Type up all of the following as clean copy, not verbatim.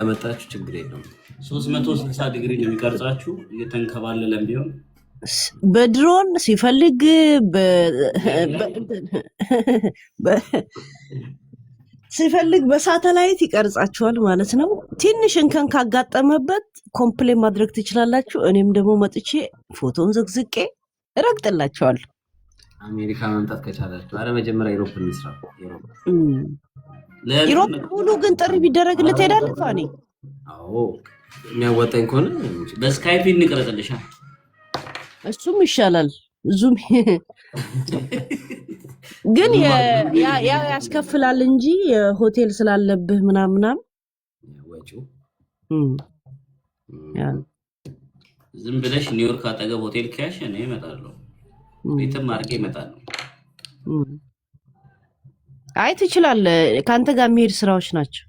ያመጣችሁ ችግር የለውም። 360 ዲግሪ ነው የሚቀርጻችሁ እየተንከባለለም ቢሆን በድሮን ሲፈልግ ሲፈልግ በሳተላይት ይቀርጻችኋል ማለት ነው። ትንሽ እንከን ካጋጠመበት ኮምፕሌን ማድረግ ትችላላችሁ። እኔም ደግሞ መጥቼ ፎቶን ዘግዝቄ እረግጥላችኋለሁ። አሜሪካ መምጣት ከቻላችሁ አረ መጀመሪያ ዩሮፕ እንስራ። ዩሮፕ ሙሉ ግን ጥሪ ቢደረግልህ ትሄዳለህ ፋኒ? አዎ የሚያወጣኝ ከሆነ በስካይፕ እንቀረጽልሻል። እሱም ይሻላል። ዙም ግን ያ ያስከፍላል እንጂ ሆቴል ስላለብህ ምናምናም ወጪው ዝም ብለሽ ኒውዮርክ አጠገብ ሆቴል ካሽ እኔ እመጣለሁ። ቤትም አድርጌ እመጣለሁ። አይ ትችላለህ። ካንተ ጋር የሚሄድ ስራዎች ናቸው።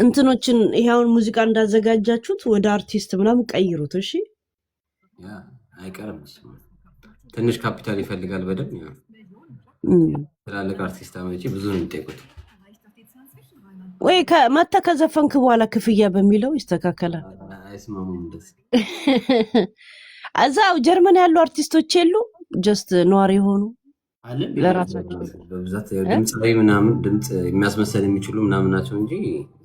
እንትኖችን ይሄውን ሙዚቃ እንዳዘጋጃችሁት ወደ አርቲስት ምናምን ቀይሩት። እሺ አይቀርም። ትንሽ ካፒታል ይፈልጋል በደንብ ትላልቅ አርቲስት አመጪ ብዙ ነው የሚጠይቁት። ወይ መተ ከዘፈንክ በኋላ ክፍያ በሚለው ይስተካከላል። አይስማሙም እንደዚህ። እዛው ጀርመን ያሉ አርቲስቶች የሉ ጀስት ነዋሪ የሆኑ ለራሳቸው በብዛት ድምጽ ላይ ምናምን ድምጽ የሚያስመሰል የሚችሉ ምናምን ናቸው እንጂ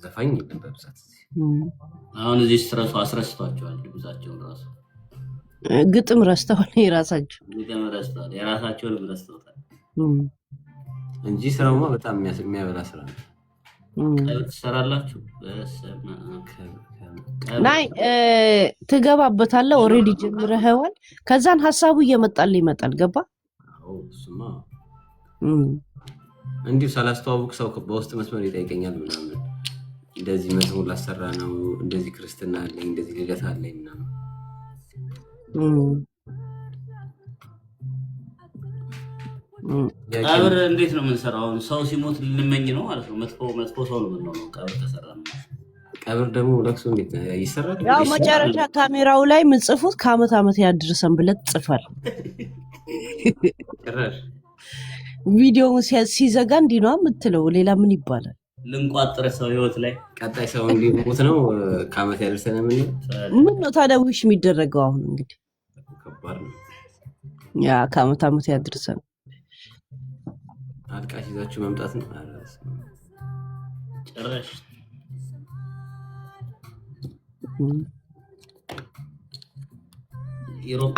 ዘፋኝ የለም በብዛት። አሁን እዚህ ስትረሱ አስረስቷቸዋል። ድምጻቸውን ራሱ ግጥም ረስተዋል። የራሳቸው ግጥም ረስተዋል። የራሳቸውን ረስተዋል እንጂ ስራውማ በጣም የሚያበላ ስራ ነው። ትሰራላችሁ ናይ ትገባበታለህ። ኦሬዲ ጀምረኸዋል። ከዛን ሀሳቡ እየመጣልህ ይመጣል። ገባ እሱማ እንዲሁ ሳላስተዋውቅ ሰው በውስጥ መስመር ይጠይቀኛል ምናምን እንደዚህ መዝሙር ላሰራ ነው፣ እንደዚህ ክርስትና አለኝ፣ እንደዚህ ልደት አለኝ ምናምን። ቀብር እንዴት ነው የምንሰራው? ሰው ሲሞት ልንመኝ ነው ማለት ነው። መጥፎ ሰው ነው የምንሆነው ቀብር ተሰራ ነው። ቀብር ደግሞ ለቅሶ እንዴት ይሰራል? ያው መጨረሻ ካሜራው ላይ ምጽፉት ከአመት ዓመት ያድርሰን ብለህ ጽፋል። ቪዲዮውን ሲዘጋ እንዲህ ነው የምትለው። ሌላ ምን ይባላል? ልንቋጥር ሰው ህይወት ላይ ቀጣይ ሰው እንዲሞት ነው ከአመት ያደርሰን። ምን ነው ታዲያ ውሽ የሚደረገው? አሁን እንግዲህ ከባድ ነው። ያ ከአመት ዓመት ያድርሰን። አልቃሽ ይዛችሁ መምጣት ነው ጭራሽ።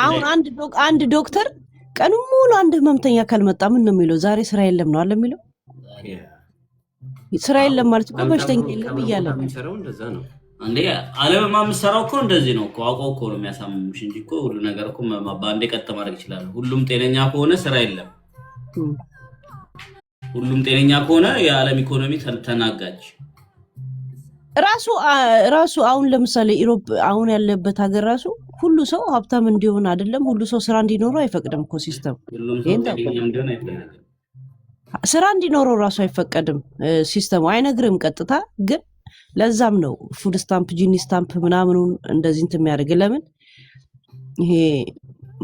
አሁን አንድ ዶክተር ቀኑ ሙሉ አንድ ህመምተኛ ካልመጣ ምን ነው የሚለው? ዛሬ ስራ የለም ነው አለ የሚለው። ስራ የለም ማለት እኮ በሽተኛ የለም እያለ ነው የሚሰራው። እንደዛ ነው እንዴ? ዓለምማ የምትሰራው እኮ እንደዚህ ነው እኮ። አውቀው እኮ ነው የሚያሳምሙሽ እንጂ እኮ ሁሉ ነገር እኮ በአንዴ ቀጥ ማድረግ ይችላል። ሁሉም ጤነኛ ከሆነ ስራ የለም። ሁሉም ጤነኛ ከሆነ የዓለም ኢኮኖሚ ተናጋች። ራሱ አሁን ለምሳሌ ኢሮፕ አሁን ያለበት ሀገር ራሱ ሁሉ ሰው ሀብታም እንዲሆን አይደለም፣ ሁሉ ሰው ስራ እንዲኖረው አይፈቅድም እኮ ሲስተም። ስራ እንዲኖረው ራሱ አይፈቀድም ሲስተሙ፣ አይነግርም ቀጥታ። ግን ለዛም ነው ፉድ ስታምፕ፣ ጂኒ ስታምፕ ምናምኑን እንደዚህ እንትን የሚያደርግ። ለምን ይሄ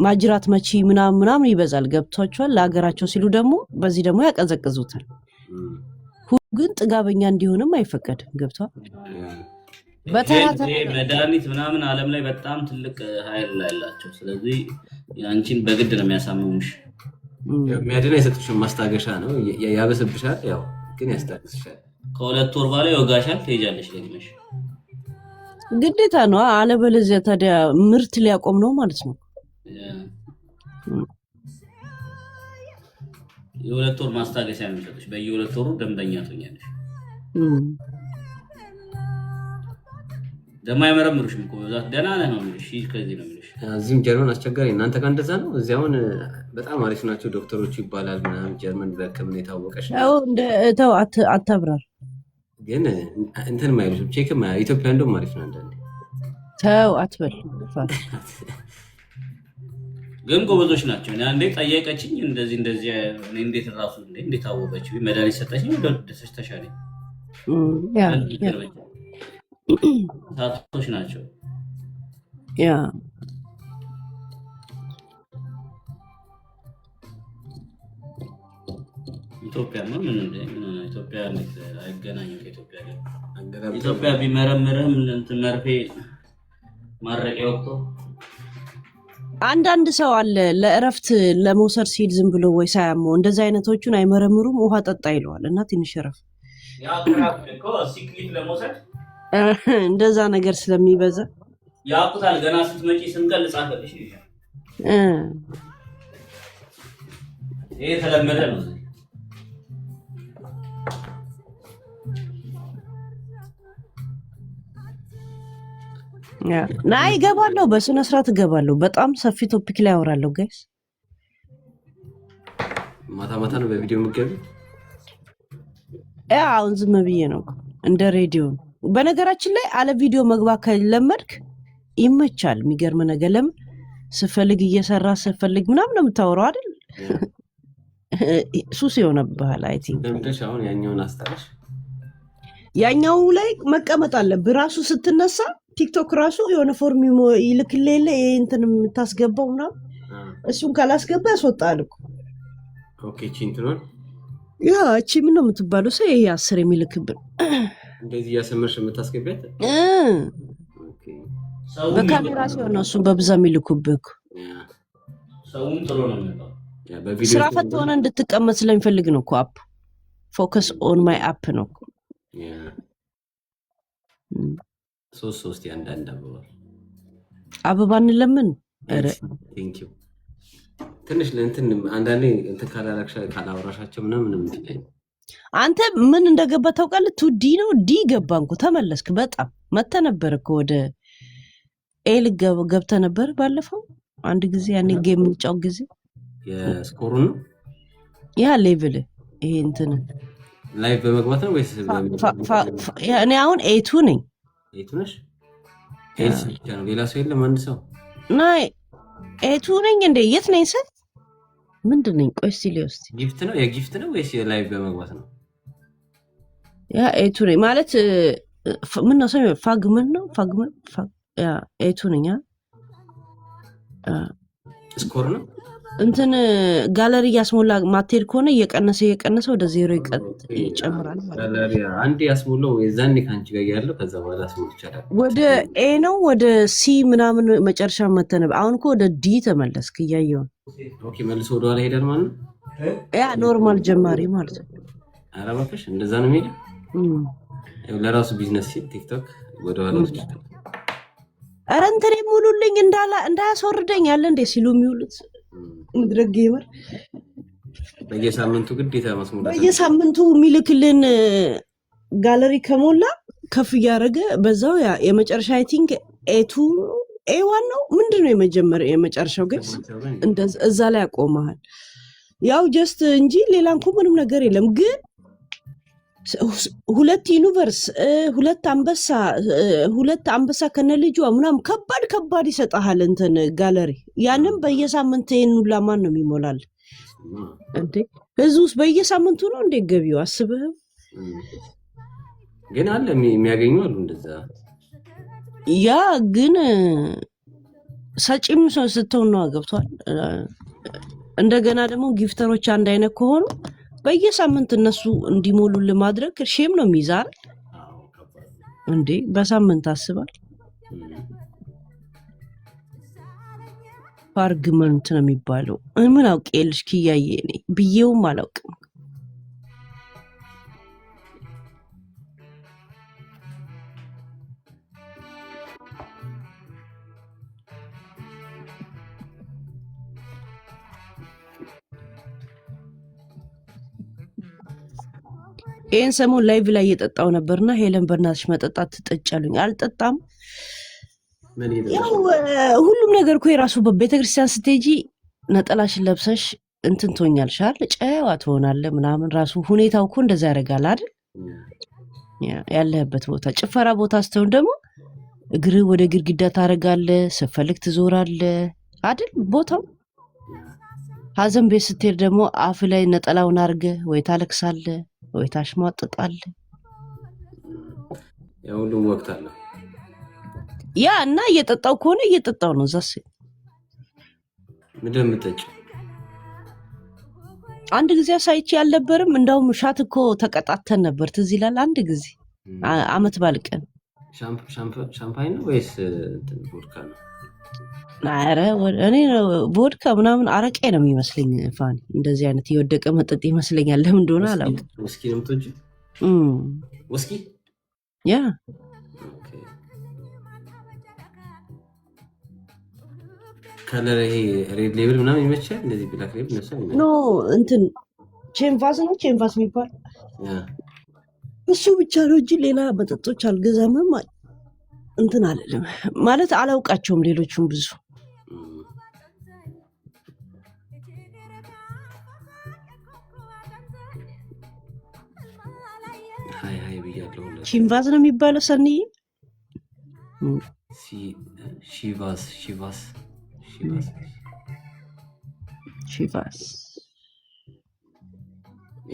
ማጅራት መቺ ምናምን ይበዛል። ገብቷቸዋል። ለሀገራቸው ሲሉ ደግሞ በዚህ ደግሞ ያቀዘቅዙታል። ግን ጥጋበኛ እንዲሆንም አይፈቀድም። ገብቷል። መድኃኒት ምናምን ዓለም ላይ በጣም ትልቅ ኃይል ያላቸው። ስለዚህ አንቺን በግድ ነው የሚያሳምሙሽ። የሚያድን አይሰጥሽም፣ ማስታገሻ ነው። ያበስብሻል፣ ያው ግን ያስታግስሻል። ከ2 ወር በኋላ ይወጋሻል፣ ትሄጃለሽ ደግመሽ። ግዴታ ነው። አለበለዚያ ታዲያ ምርት ሊያቆም ነው ማለት ነው። የ2 ወር ማስታገሻ ነው የሚሰጥሽ። በየ2 ወሩ ደንበኛ ትሆኛለሽ። ደግሞ አይመረምሩሽም እኮ በዛት ደህና ነህ ነው የሚልሽ። ከዚህ ነው የሚልሽ። እዚህም ጀርመን አስቸጋሪ። እናንተ ጋር እንደዛ ነው? እዚህ አሁን በጣም አሪፍ ናቸው ዶክተሮቹ ይባላል ምናምን። ጀርመን በሕክምና የታወቀች ተው አታብራር። ግን እንትን ማይሉሽም ቼክ ኢትዮጵያ እንደውም አሪፍ ነው አንዳንዴ። ተው አትበል። ግን ጎበዞች ናቸው። እኔ አንዴ ጠየቀችኝ እንደዚህ እኔ እንዴት ራሱ እንዴት አወቀች? መድኃኒት ሰጠችኝ፣ ደስ ተሻለኝ። ታቶች ናቸው። ያ ኢትዮጵያ ነው ምን ኢትዮጵያ አይገናኝም ከኢትዮጵያ ጋር ኢትዮጵያ ቢመረምርህም እንትን መርፌ ማረቂያ ወጥቶ አንዳንድ ሰው አለ ለእረፍት ለመውሰድ ሲል ዝም ብሎ ወይ ሳያመው እንደዛ አይነቶቹን አይመረምሩም። ውሃ ጠጣ ይለዋል እና ትንሽ እረፍ ያ ክራፍ እኮ ሲክሊት ለመውሰድ እንደዛ ነገር ስለሚበዛ ያቁታል። ገና ስትመጪ ስንቀል ጻፈልሽ ይሄ ተለመደ ነው። ና ይገባለሁ፣ በስነ ስርዓት እገባለሁ። በጣም ሰፊ ቶፒክ ላይ አወራለሁ ጋይስ። ማታ ማታ ነው በቪዲዮ የምትገቢ? አሁን ዝም ብዬ ነው እንደ ሬዲዮ ነው። በነገራችን ላይ አለ ቪዲዮ መግባት ከለመድክ ይመቻል። የሚገርም ነገር ለምን ስፈልግ እየሰራ ስፈልግ ምናምን ነው የምታወራው አይደል? ሱስ የሆነብሃል። አይ ቲንክ ደምደሽ አሁን ያኛውን አስታለሽ ያኛው ላይ መቀመጥ አለብህ። ራሱ ስትነሳ ቲክቶክ ራሱ የሆነ ፎርም ይልክልህ ይሄ እንትን የምታስገባው ምናምን እሱን ካላስገባ ያስወጣል እኮ። ኦኬ ቺንትሮን ያ እቺ ምን ነው የምትባለው? ሰው ይሄ 10 የሚልክብን እንደዚህ ያሰመርሽ የምታስገቢያት በካሜራ ሲሆን ነው እሱን በብዛት የሚልኩብህ እኮ። ሰውም ጥሩ ነው የሚለው ስራ ፈት ሆነ እንድትቀመጥ ስለሚፈልግ ነው እኮ። አፕ ፎከስ ኦን ማይ አፕ ነው እኮ። ሶስት ያንዳንድ አበባ እንለምን። ኧረ ቴንክ ዩ ትንሽ ለእንትን አንዳንዴ እንትን ካላወራሻቸው ምናምን አንተ ምን እንደገባ ታውቃለህ? ቱ ዲ ነው ዲ ገባ እንኳ ተመለስክ። በጣም መተህ ነበር እኮ ወደ ኤል ገብተህ ነበር ባለፈው አንድ ጊዜ ያኔ ጌም የምንጫወት ጊዜ የስኮሩ ነው ያ ሌቭል ይሄ እንትን ላይቭ በመግባት ነው ወይስ እኔ አሁን ኤቱ ነኝ። ኤቱ ነሽ? ኤልሲ ብቻ ነው ሌላ ሰው የለም? አንድ ሰው ናይ ኤቱ ነኝ እንዴ? የት ነኝ ሰ ምንድን ነኝ? ቆይ እስኪ ሊወስድ ጊፍት ነው የጊፍት ነው ወይስ የላይቭ በመግባት ነው? ያ ኤቱ ነኝ ማለት ምን ነው ሰው ፋግመን ነው ፋግመን ያ ኤቱ ነኝ። ስኮር ነው እንትን ጋለሪ ያስሞላ ማቴር ከሆነ እየቀነሰ ወደ ዜሮ ይጨምራል ማለት ነው። ጋለሪ አንድ ያስሞላው የዛኔ ካንቺ ጋር ያለው ከዛ በኋላ ስሞል ይቻላል። ወደ ኤ ነው ወደ ሲ ምናምን መጨረሻ መተነ። አሁን እኮ ወደ ዲ ተመለስክ እያየው። ኦኬ መልሶ ወደ ኋላ ሄዳል ማለት ነው። ያ ኖርማል ጀማሪ ማለት ነው። ኧረ እባክሽ እንደዛ ነው የሚሄደው። ለራሱ ቢዝነስ ሲል ቲክቶክ ወደ ኋላ ወስደው ኧረ እንትን ሙሉልኝ እንዳያስወርደኝ ያለ እንደ ሲሉ የሚውሉት ምድረግ ጌመር በየሳምንቱ ግዴታ መስሙላ በየሳምንቱ የሚልክልን ጋለሪ ከሞላ ከፍ እያደረገ በዛው ያ የመጨረሻ አይ ቲንክ ኤቱ ኤዋን ነው ምንድነው የመጨረሻው ግን እዛ ላይ ያቆማል። ያው ጀስት እንጂ ሌላ እንኳ ምንም ነገር የለም። ግን ሁለት ዩኒቨርስ ሁለት አንበሳ ከነልጇ ምናምን ከባድ ይሰጣል እንትን ጋለሪ። ያንን በየሳምንቱ ሁላ ማን ነው የሚሞላል እንዴ? ህዝብ ውስጥ በየሳምንቱ ነው እንዴ ገቢው? አስበህ ግን አለ የሚያገኙ አሉ እንደዛ። ያ ግን ሰጪም ሰው ስትሆን ነው ገብቷል። እንደገና ደግሞ ጊፍተሮች አንድ አይነት ከሆኑ በየሳምንት እነሱ እንዲሞሉ ማድረግ ሼም ነው የሚይዛል እንዴ? በሳምንት አስባል ፓርግመንት ነው የሚባለው። ምን አውቄልሽ ክያዬ እኔ ብዬውም አላውቅም። ይህን ሰሞን ላይቭ ላይ እየጠጣው ነበርና ሄለን በእናትሽ መጠጣት ትጠጫሉኝ። አልጠጣም። ያው ሁሉም ነገር እኮ የራሱ በቤተክርስቲያን ስትሄጂ ነጠላሽን ለብሰሽ እንትን ትሆኛልሻል፣ ጨዋ ትሆናለህ ምናምን። ራሱ ሁኔታው እኮ እንደዛ ያደርጋል አይደል? ያለህበት ቦታ ጭፈራ ቦታ ስትሆን ደግሞ እግር ወደ ግድግዳ ታደርጋለህ፣ ስትፈልግ ትዞራለህ አይደል? ቦታው ሀዘን ቤት ስትሄድ ደግሞ አፍ ላይ ነጠላውን አድርገህ ወይ ታለቅሳለህ ወይ ታሽሟጥጣለህ። ሁሉም ወቅት አለ። ያ እና እየጠጣው ከሆነ እየጠጣው ነው። ዛስ ምንድን ነው የምጠጪው? አንድ ጊዜ አሳይቼ ያልነበርም እንደውም ሻት እኮ ተቀጣተን ነበር ትዝ ይላል። አንድ ጊዜ አመት ባልቀን ሻምፓኝ ነው ወይስ ቮድካ ነው? ኧረ እኔ ቮድካ ምናምን አረቄ ነው የሚመስለኝ። ፋኒ እንደዚህ አይነት የወደቀ መጠጥ ይመስለኛል። ለምን እንደሆነ አላውቅም። ውስኪ ነው የምትወጂው? ውስኪ ያ ከለር ይሄ ሬድ ሌብል ምናምን ይመቻል። እንደዚህ ብላክ ሌብል ኖ እንትን ቼንቫስ ነው ቼንቫስ የሚባል እሱ ብቻ ነው እንጂ ሌላ መጠጦች አልገዛምም። እንትን አልልም ማለት አላውቃቸውም ሌሎቹም ብዙ ሀይ ብያለሁ። ቺንቫዝ ነው የሚባለው ሰንዬ ሺቫስ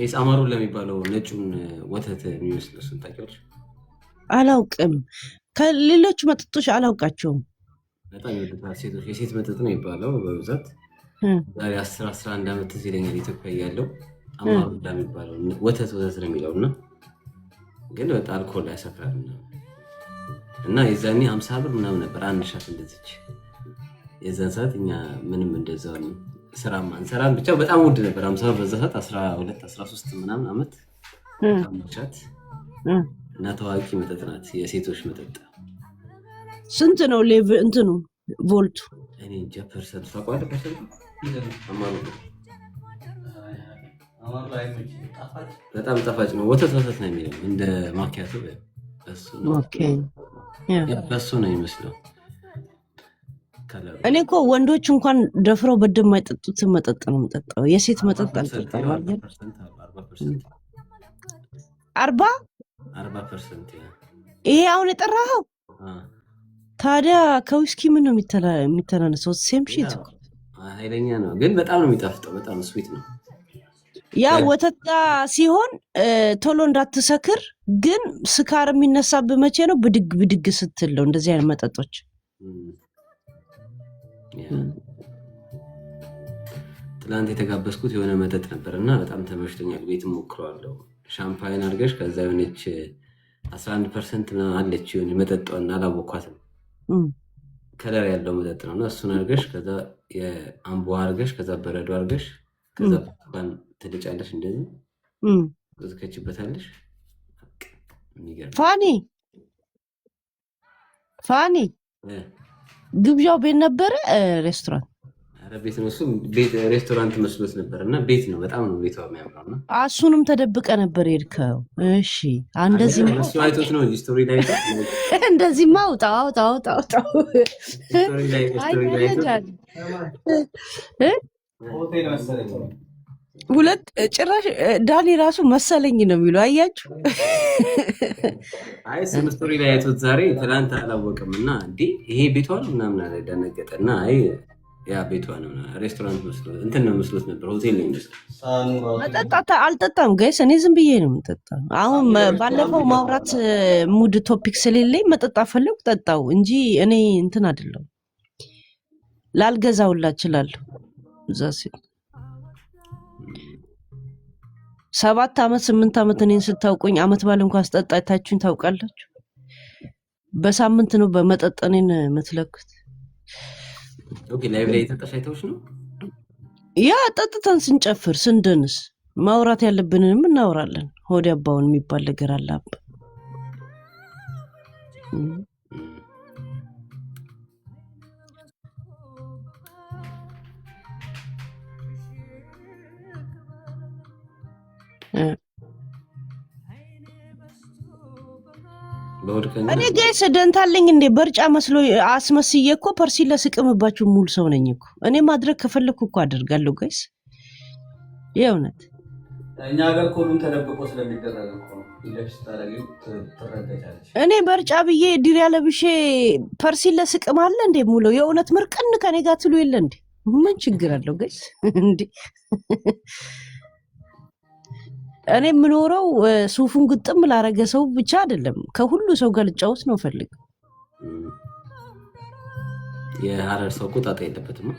ይስ አማሩን ለሚባለው ነጩን ወተት የሚመስለው እሱን ታውቂያለሽ? አላውቅም። ከሌሎች መጠጦች አላውቃቸውም። በጣም ይወዱታል ሴቶች። የሴት መጠጥ ነው የሚባለው በብዛት። ዛሬ 10-11 ዓመት ትዝ ይለኛል ኢትዮጵያ እያለሁ አማሩ ለሚባለው ወተት ነው የሚለው እና ግን በጣም አልኮል ያሰክራል እና የዛኔ 50 ብር ምናምን ነበር አንድ ሻት እንደዚች። የዛን ሰዓት እኛ ምንም እንደዛው ስራም አንሰራም ብቻ በጣም ውድ ነበር 50 ብር በዛ ሰዓት 12-13 ምናምን ዓመት ሻት እና ታዋቂ መጠጥ ናት። የሴቶች መጠጥ ስንት ነው ሌቭል እንትኑ ቮልቱ? እኔ እንጃ ፐርሰንት ታውቃለህ? ፐርሰንት አማሩ በጣም ጣፋጭ ነው። ወተት ነው የሚለው እንደ ማኪያቶ በሱ ነው የሚመስለው። እኔ እኮ ወንዶች እንኳን ደፍረው በደም የማይጠጡትን መጠጥ ነው የምጠጣው። የሴት መጠጥ አልጠጣም። 40% ይሄ አሁን የጠራኸው ታዲያ ከዊስኪ ምን ነው የሚተናነሰው? ሴም ሺት ኃይለኛ ነው ግን በጣም ነው የሚጣፍጠው። በጣም ስዊት ነው። ያ ወተት ሲሆን ቶሎ እንዳትሰክር፣ ግን ስካር የሚነሳብህ መቼ ነው? ብድግ ስትል ነው። እንደዚህ አይነት መጠጦች ትላንት የተጋበዝኩት የሆነ መጠጥ ነበር እና በጣም ተመችቶኛል። ቤት ሞክረዋለሁ። ሻምፓይን አድርገሽ ከዛ የሆነች 11% አለች የሆነ መጠጧን አላወኳትም። ከለር ያለው መጠጥ ነው እና እሱን አድርገሽ ከዛ የአምቦ አድርገሽ ከዛ በረዶ አድርገሽ ከዛ ባን ትልጫለሽ እንደዚህ ትከችበታለሽ። ፋኒ ግብዣው ቤት ነበረ ሬስቶራንት? ኧረ ቤት ነው። እሱ ቤት ሬስቶራንት መስሎት ነበር እና ቤት ነው። በጣም ነው ቤቷ የሚያምረው እና እሱንም ተደብቀ ነበር የሄድከው? እሺ እንደዚህ እሱ አይቶት ነው እንጂ ስቶሪ ላይ እንደዚህማ አውጣው ስቶሪ ላይ ሆቴል መሰለኝ ሁለት ጭራሽ ዳኒ ራሱ መሰለኝ ነው የሚለው። አያችሁ? አይ ስቶሪ ላይ አይቶት ዛሬ ትናንት አላወቅም እና እንዴ ይሄ ቤቷ ነው ምናምን አለ። ደነገጠ እና አይ ያ ቤቷ ነው ሬስቶራንት መስሎት እንትን ነው መስሎት ነበር። ሆቴል ነው የሚመስለው። መጠጣት አልጠጣም ጋይስ፣ እኔ ዝም ብዬ ነው የምጠጣው። አሁን ባለፈው ማውራት ሙድ ቶፒክ ስለሌለኝ መጠጣ ፈለኩ ጠጣው እንጂ እኔ እንትን አይደለም። ላልገዛውላ እችላለሁ። እዛ ሲል 7 ዓመት 8 ዓመት እኔን ስታውቁኝ አመት ባል እንኳን ስጠጣ አይታችሁኝ ታውቃላችሁ። በሳምንት ነው በመጠጥ እኔን የምትለኩት። ኦኬ ላይቭ ላይ ተጠሻይተውሽ ነው? ያ ጠጥተን ስንጨፍር ስንደንስ ማውራት ያለብንንም እናወራለን። ሆድ ያባውን የሚባል ነገር አለ። እኔ ጋይስ ደንታለኝ እንዴ በርጫ መስሎ አስመስዬ እኮ ፐርሲል ለስቅምባችሁ ሙሉ ሰው ነኝ እኮ እኔ። ማድረግ ከፈለኩ እኮ አደርጋለሁ ጋይስ። የእውነት እኛ ሀገር ሁሉም ተደብቆ ስለሚደረግ እኮ ይለብስ ታረጊው ትረጋጫለሽ። እኔ በርጫ ብዬ ዲሪያ ለብሼ ፐርሲል ለስቅም አለ እንዴ ሙሉ የእውነት ምርቅን ከኔ ጋር ትሉ የለ እንዴ? ምን ችግር አለው ጋይስ እንዴ? እኔ የምኖረው ሱፉን ግጥም ላረገ ሰው ብቻ አይደለም፣ ከሁሉ ሰው ጋር ልጫወት ነው ፈልግ። የሐረር ሰው ቁጣጣ የለበትም።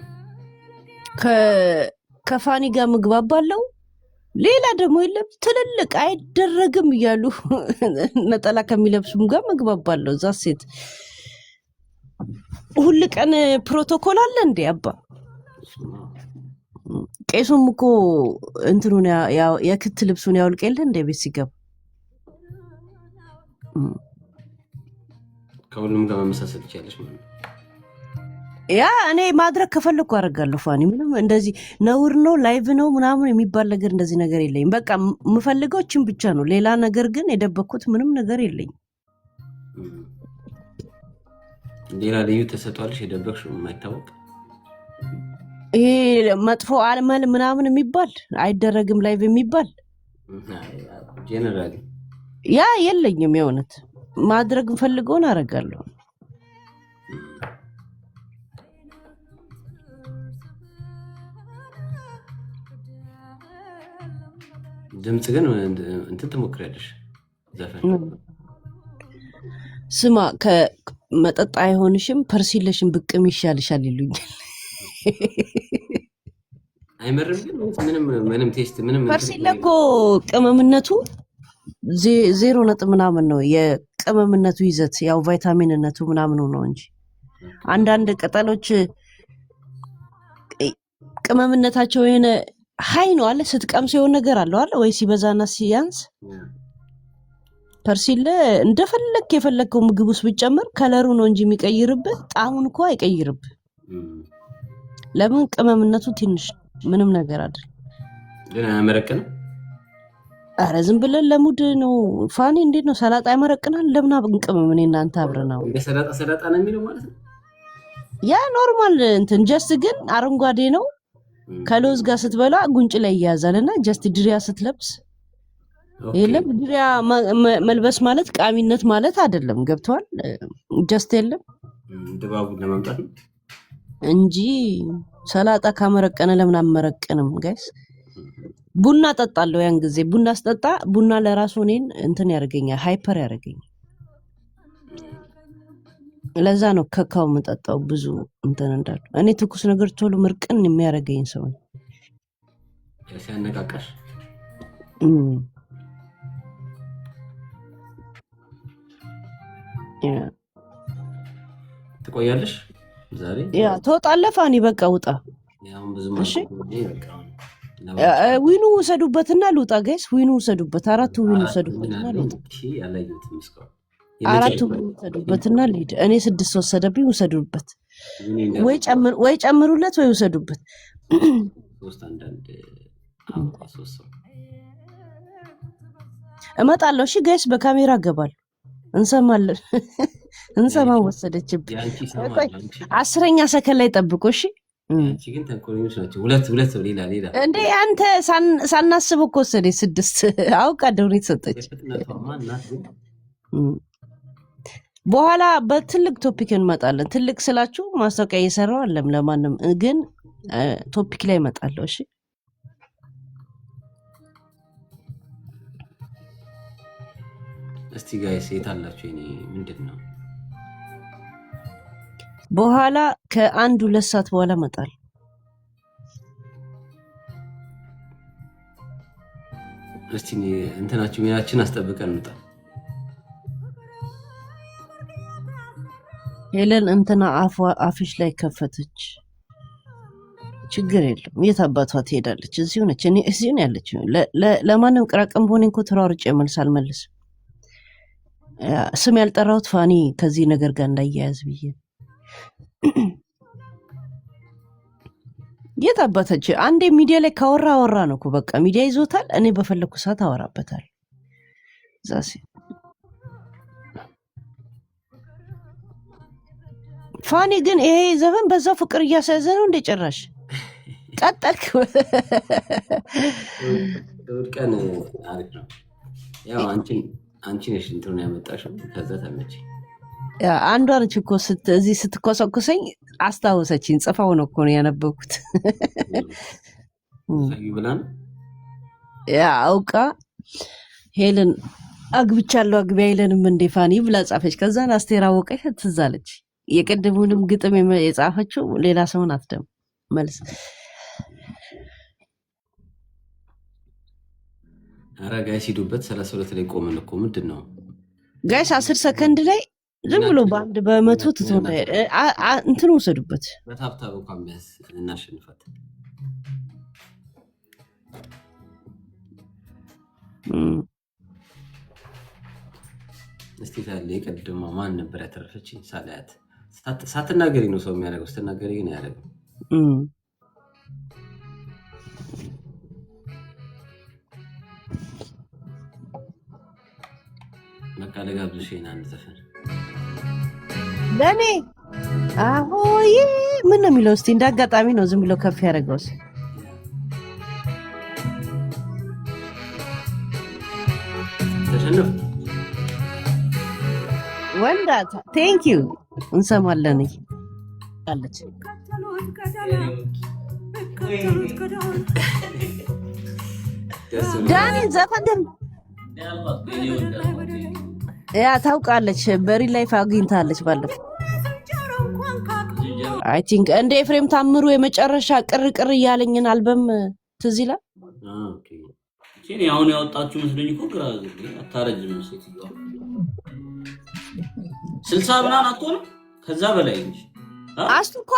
ከፋኒ ጋር ምግባብ አለው። ሌላ ደግሞ የለም ትልልቅ አይደረግም እያሉ ነጠላ ከሚለብሱም ጋር መግባባለሁ። እዛ ሴት ሁል ቀን ፕሮቶኮል አለ እንዴ አባ? ቄሱም እኮ እንትኑን የክት ልብሱን ያውልቅ የለ እንደ ቤት ሲገባ ከሁሉም ጋር መመሳሰል ይቻለች ማለት ነው። ያ እኔ ማድረግ ከፈለኩ አደርጋለሁ። ፋኒ ምንም እንደዚህ ነውር ነው ላይቭ ነው ምናምን የሚባል ነገር እንደዚህ ነገር የለኝም። በቃ የምፈልገው ችን ብቻ ነው። ሌላ ነገር ግን የደበኩት ምንም ነገር የለኝም። ሌላ ልዩ ተሰጥቷልሽ የደበቅሽ የማይታወቅ ይሄ መጥፎ አልመል ምናምን የሚባል አይደረግም ላይቭ የሚባል ጄኔራሊ ያ የለኝም። የእውነት ማድረግ የምፈልገውን አደርጋለሁ። ድምፅ ግን እንትን ትሞክሪያለሽ ዘፈን ስማ ከመጠጥ አይሆንሽም ፐርሲለሽን ብቅም ይሻልሻል ይሉኛል። አይመርም ግን ምንም ቴስት ምንም ፐርሲል እኮ ቅመምነቱ 0 ምናምን ነው የቅመምነቱ ይዘት ያው ቫይታሚንነቱ ምናምኑ ነው እንጂ አንዳንድ ቅጠሎች ቅመምነታቸው የሆነ ሀይ ነው አለ ስትቀምስ የሆነ ነገር አለው አለ ወይ ሲበዛና ሲያንስ። ፐርሲል እንደፈለክ የፈለከው ምግብ ውስጥ ብጨምር ከለሩ ነው እንጂ የሚቀይርብህ ጣዕሙን እኮ አይቀይርብህ። ለምን ቅመምነቱ ትንሽ ምንም ነገር አይደል። ግን አያመረቅንም። አረ ዝም ብለን ለሙድ ነው ፋኒ። እንዴት ነው ሰላጣ ያመረቅናል? ለምን አብንቅመም? እኔ እናንተ አብረናው እንደ ሰላጣ ነው የሚለው ማለት ነው። ያ ኖርማል እንትን ጀስት ግን አረንጓዴ ነው። ከሎዝ ጋር ስትበላ ጉንጭ ላይ ይያዛልና ጀስት ድሪያ ስትለብስ የለም ድሪያ መልበስ ማለት ቃሚነት ማለት አይደለም። ገብቷል? ጀስት የለም ድባቡን ለማምጣት ነው እንጂ ሰላጣ ካመረቀነ ለምን አመረቅንም? ጋይስ ቡና ጠጣለሁ። ያን ጊዜ ቡና ስጠጣ ቡና ለራሱ እኔን እንትን ያደርገኛል፣ ሃይፐር ያደርገኛል። ለዛ ነው ከካው የምጠጣው ብዙ እንትን እንዳሉ። እኔ ትኩስ ነገር ቶሎ ምርቅን የሚያደርገኝ ሰው ነው። ሲያነቃቃሽ ትቆያለሽ። ዛሬ ያ ትወጣለህ ፋኒ። በቃ ውጣ። እሺ ዊኑ ውሰዱበትና ልውጣ። ጋይስ ዊኑ ውሰዱበት። 4 ዊኑ ውሰዱበትና ልውጣ። 4 ዊኑ ውሰዱበትና ልሂድ። እኔ 6 ወሰደብኝ። ውሰዱበት ወይ ጨምሩለት ወይ ውሰዱበት። እመጣለሁ። እሺ ጋይስ በካሜራ እገባለሁ። እንሰማለን። እንሰማ ወሰደችብኝ። 10ኛ ሰከንድ ላይ ጠብቆ። እሺ ግን ተንኮለኞች ናቸው። ሁለት ሌላ እንዴ አንተ ሳናስበው እኮ ወሰደች 6 አውቃ ደውሬ ሰጠች። በኋላ በትልቅ ቶፒክ እንመጣለን። ትልቅ ስላችሁ ማስታወቂያ እየሰራው አለም ለማንም ግን ቶፒክ ላይ እመጣለሁ። እሺ እስቲ ጋይስ የት አላችሁ? እኔ ምንድን ነው በኋላ ከ1-2 ሰዓት በኋላ እመጣለሁ። እስቲ እንትናችሁ ሚናችን አስጠብቀን እንውጣ። ሄለን እንትና አፍሽ ላይ ከፈተች። ችግር የለም። የት አባቷ ትሄዳለች? እዚሁ ነች። እኔ እዚሁ ነው ያለች። ለማንም ቅራቅም ሆነ እንኳ ተሯርጬ መልስ አልመልስም። ስም ያልጠራሁት ፋኒ ከዚህ ነገር ጋር እንዳያያዝ ብዬ የት አባታች አንዴ ሚዲያ ላይ ካወራ ነው እኮ በቃ ሚዲያ ይዞታል። እኔ በፈለኩ ሰዓት አወራበታል። ዛሴ ፋኒ ግን ይሄ ዘመን በዛው ፍቅር እያሳያዘ ነው እንደ ጭራሽ ቀጠልክ። ቀን አሪፍ ነው። ያው አንቺ ነሽ እንትኑ ያመጣሽው። ከዛ ተመቼ አንዷ ነች እኮ እዚህ ስትኮሰኩሰኝ አስታወሰችኝ። ጽፋው ነው እኮ ነው ያነበብኩት። ያ አውቃ ሄለን አግብቻለሁ አግቢ አይለንም እንዴ ፋኒ ብላ ጻፈች። ከዛን አስቴር አወቀ ትዝ አለች። የቀደሙንም ግጥም የጻፈችው ሌላ ሰው ናት። ደግሞ መልስ ኧረ ጋይስ ሂዱበት። 32 ላይ ቆመን እኮ ምንድን ነው ጋይስ? 10 ሰከንድ ላይ ዝም ብሎ በአንድ በመቶ ትቶ እንትን ወሰዱበት። በታብታብ እንኳን ቢያንስ እናሸንፋት። እስቲ ታዲያ የቀድሞ ማን ነበር ያተረፈችኝ? ሳላያት ሳትናገሪ ነው ሰው የሚያደርገው፣ ስትናገሪ ግን አያደርግም። በቃ ለጋብዝሽ አንድ ዘፈን ለኔ። አሆይ ምን ነው የሚለው? እስቲ እንዳጋጣሚ ነው ዝም ብሎ ከፍ ያደረገውስ ተሸነፍ ወንዳታ። ቴንክ ዩ እንሰማለን አለች ዳኒ ዘፈን ያ ታውቃለች። በሪል ላይፍ አግኝታለች ባለፈው። አይ ቲንክ እንደ ኤፍሬም ታምሩ የመጨረሻ ቅርቅር እያለኝን አልበም ትዝ ይላል። እኔ አሁን ያወጣችሁ መስሎኝ እኮ ግራ አታረጅም። ሴትዮዋ 60 ምናምን አትሆንም ከዛ በላይ እንጂ አስቱ እኮ